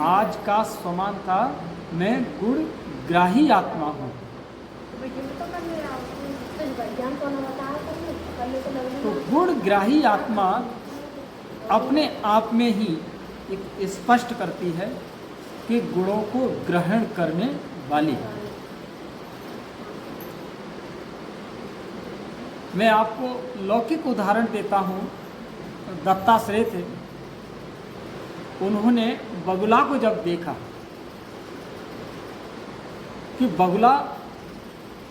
आज का स्वमान था मैं गुण ग्राही आत्मा हूँ। तो गुण ग्राही आत्मा अपने आप में ही एक स्पष्ट करती है कि गुणों को ग्रहण करने वाली। मैं आपको लौकिक उदाहरण देता हूँ। दत्ताश्रेय थे, उन्होंने बगुला को जब देखा कि बगुला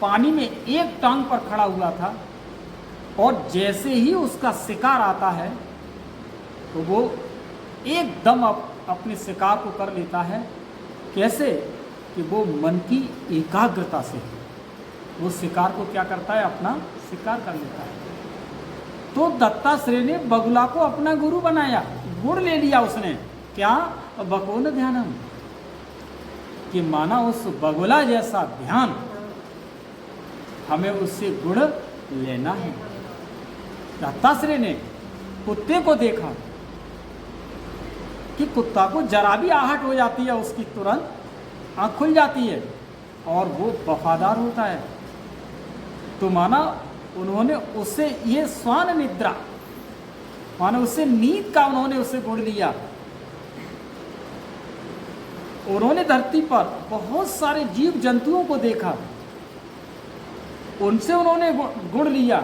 पानी में एक टांग पर खड़ा हुआ था और जैसे ही उसका शिकार आता है तो वो एकदम अपने शिकार को कर लेता है। कैसे कि वो मन की एकाग्रता से वो शिकार को क्या करता है, अपना शिकार कर लेता है। तो दत्ताश्रेय ने बगुला को अपना गुरु बनाया, गुण ले लिया उसने। क्या? बकोन ध्यानम, कि माना उस बगुला जैसा ध्यान हमें उससे गुण लेना है। दत्ताश्रेय ने कुत्ते को देखा कि कुत्ता को जरा भी आहट हो जाती है उसकी तुरंत आँख खुल जाती है और वो वफादार होता है। तो माना उन्होंने उससे ये स्वान निद्रा, माना उससे नींद का उन्होंने उससे गुण लिया। उन्होंने धरती पर बहुत सारे जीव जंतुओं को देखा, उनसे उन्होंने गुण लिया,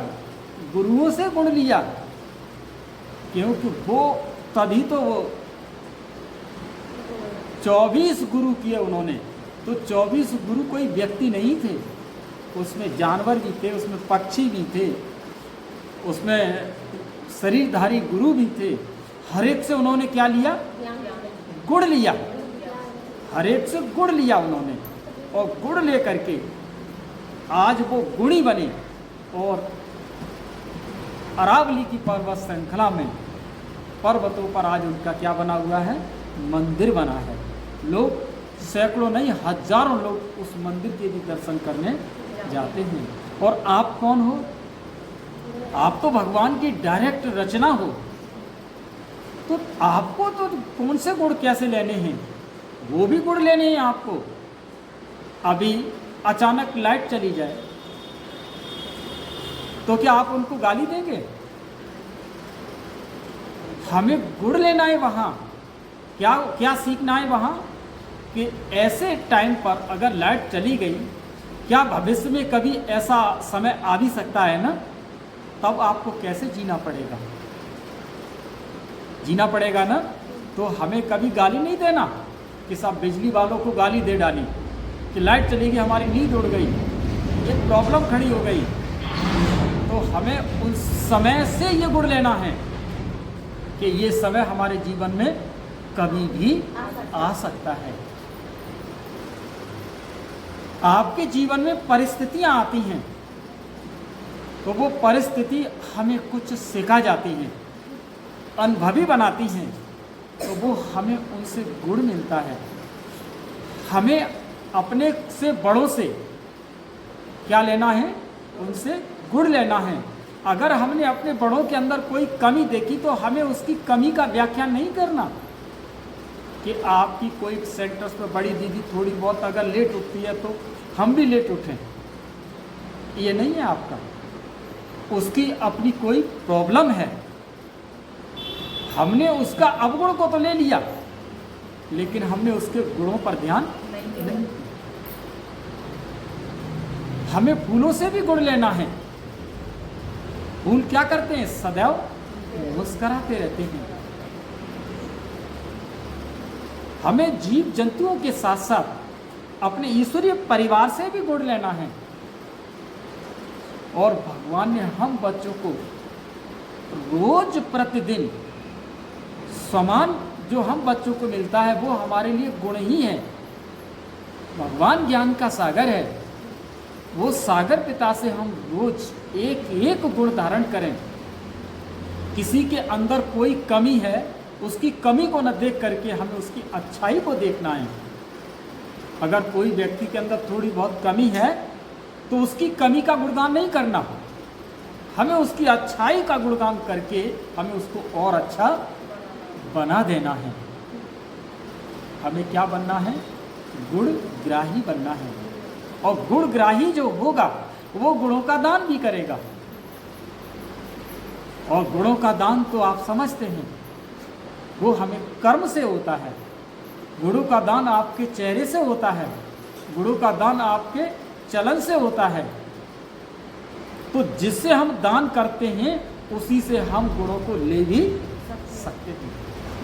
गुरुओं से गुण लिया। क्योंकि वो तभी तो वो 24 गुरु किए उन्होंने। तो 24 गुरु कोई व्यक्ति नहीं थे, उसमें जानवर भी थे, उसमें पक्षी भी थे, उसमें शरीरधारी गुरु भी थे। हर एक से उन्होंने क्या लिया? गुण लिया। हर एक से गुण लिया उन्होंने और गुण ले करके आज वो गुणी बने और अरावली की पर्वत श्रृंखला में पर्वतों पर आज उनका क्या बना हुआ है? मंदिर बना है। लोग सैकड़ों नहीं हजारों लोग उस मंदिर के भी दर्शन करने जाते हैं। और आप कौन हो? आप तो भगवान की डायरेक्ट रचना हो। तो आपको तो कौन से गुण कैसे लेने हैं? वो भी गुण लेने हैं आपको। अभी अचानक लाइट चली जाए तो क्या आप उनको गाली देंगे? हमें गुण लेना है वहाँ। क्या क्या सीखना है वहाँ कि ऐसे टाइम पर अगर लाइट चली गई, क्या भविष्य में कभी ऐसा समय आ भी सकता है ना? तब आपको कैसे जीना पड़ेगा? जीना पड़ेगा ना। तो हमें कभी गाली नहीं देना कि सब बिजली वालों को गाली दे डाली कि लाइट चली गई, हमारी नींद उड़ गई, एक प्रॉब्लम खड़ी हो गई। तो हमें उस समय से ये गुण लेना है कि ये समय हमारे जीवन में कभी भी आ सकता है। आपके जीवन में परिस्थितियां आती हैं तो वो परिस्थिति हमें कुछ सिखा जाती हैं, अनुभवी बनाती हैं, तो वो हमें उनसे गुण मिलता है। हमें अपने से बड़ों से क्या लेना है? उनसे गुण लेना है। अगर हमने अपने बड़ों के अंदर कोई कमी देखी तो हमें उसकी कमी का व्याख्यान नहीं करना कि आपकी कोई सेंटर्स में बड़ी दीदी थोड़ी बहुत अगर लेट उठती है तो हम भी लेट उठें, ये नहीं है आपका। उसकी अपनी कोई प्रॉब्लम है, हमने उसका अवगुण को तो ले लिया लेकिन हमने उसके गुणों पर ध्यान नहीं। हमें फूलों से भी गुण लेना है। फूल क्या करते हैं? सदैव मुस्कुराते रहते हैं। हमें जीव जंतुओं के साथ साथ अपने ईश्वरीय परिवार से भी गुण लेना है। और भगवान ने हम बच्चों को रोज प्रतिदिन समान जो हम बच्चों को मिलता है वो हमारे लिए गुण ही है। भगवान ज्ञान का सागर है, वो सागर पिता से हम रोज एक एक गुण धारण करें। किसी के अंदर कोई कमी है, उसकी कमी को न देख करके हमें उसकी अच्छाई को देखना है। अगर कोई व्यक्ति के अंदर थोड़ी बहुत कमी है तो उसकी कमी का गुणगान नहीं करना, हमें उसकी अच्छाई का गुणगान करके हमें उसको और अच्छा बना देना है। हमें क्या बनना है? गुणग्राही बनना है। और गुणग्राही जो होगा वो गुणों का दान भी करेगा। और गुणों का दान तो आप समझते हैं, वो हमें कर्म से होता है। गुणों का दान आपके चेहरे से होता है, गुणों का दान आपके चलन से होता है। तो जिससे हम दान करते हैं उसी से हम गुणों को ले भी सकते हैं,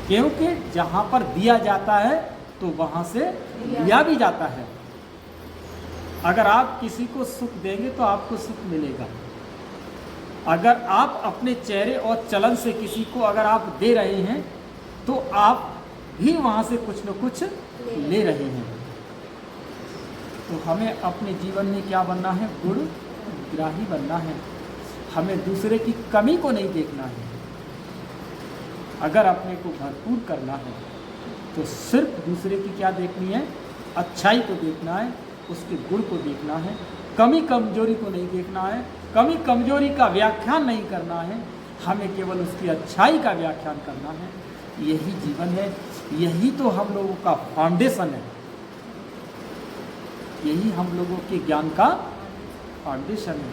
क्योंकि जहाँ पर दिया जाता है तो वहाँ से लिया भी जाता है। अगर आप किसी को सुख देंगे तो आपको सुख मिलेगा। अगर आप अपने चेहरे और चलन से किसी को अगर आप दे रहे हैं तो आप भी वहाँ से कुछ न कुछ ले रहे हैं। तो हमें अपने जीवन में क्या बनना है? गुणग्राही बनना है। हमें दूसरे की कमी को नहीं देखना है। अगर अपने को भरपूर करना है तो सिर्फ दूसरे की क्या देखनी है? अच्छाई को देखना है, उसके गुण को देखना है, कमी कमजोरी को नहीं देखना है, कमी कमजोरी का व्याख्यान नहीं करना है, हमें केवल उसकी अच्छाई का व्याख्यान करना है। यही जीवन है, यही तो हम लोगों का फाउंडेशन है, यही हम लोगों के ज्ञान का फाउंडेशन है,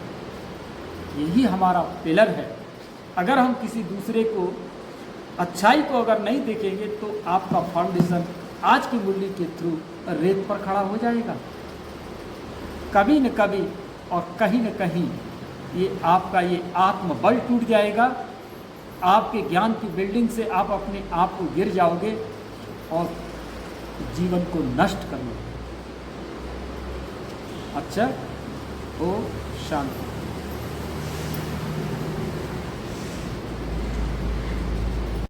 यही हमारा पिलर है। अगर हम किसी दूसरे को अच्छाई को अगर नहीं देखेंगे तो आपका फाउंडेशन आज की मूल्य के थ्रू रेत पर खड़ा हो जाएगा। कभी न कभी और कहीं न कहीं ये आपका ये आत्मबल टूट जाएगा। आपके ज्ञान की बिल्डिंग से आप अपने आप को गिर जाओगे और जीवन को नष्ट कर लोगे। अच्छा, ओ शांति।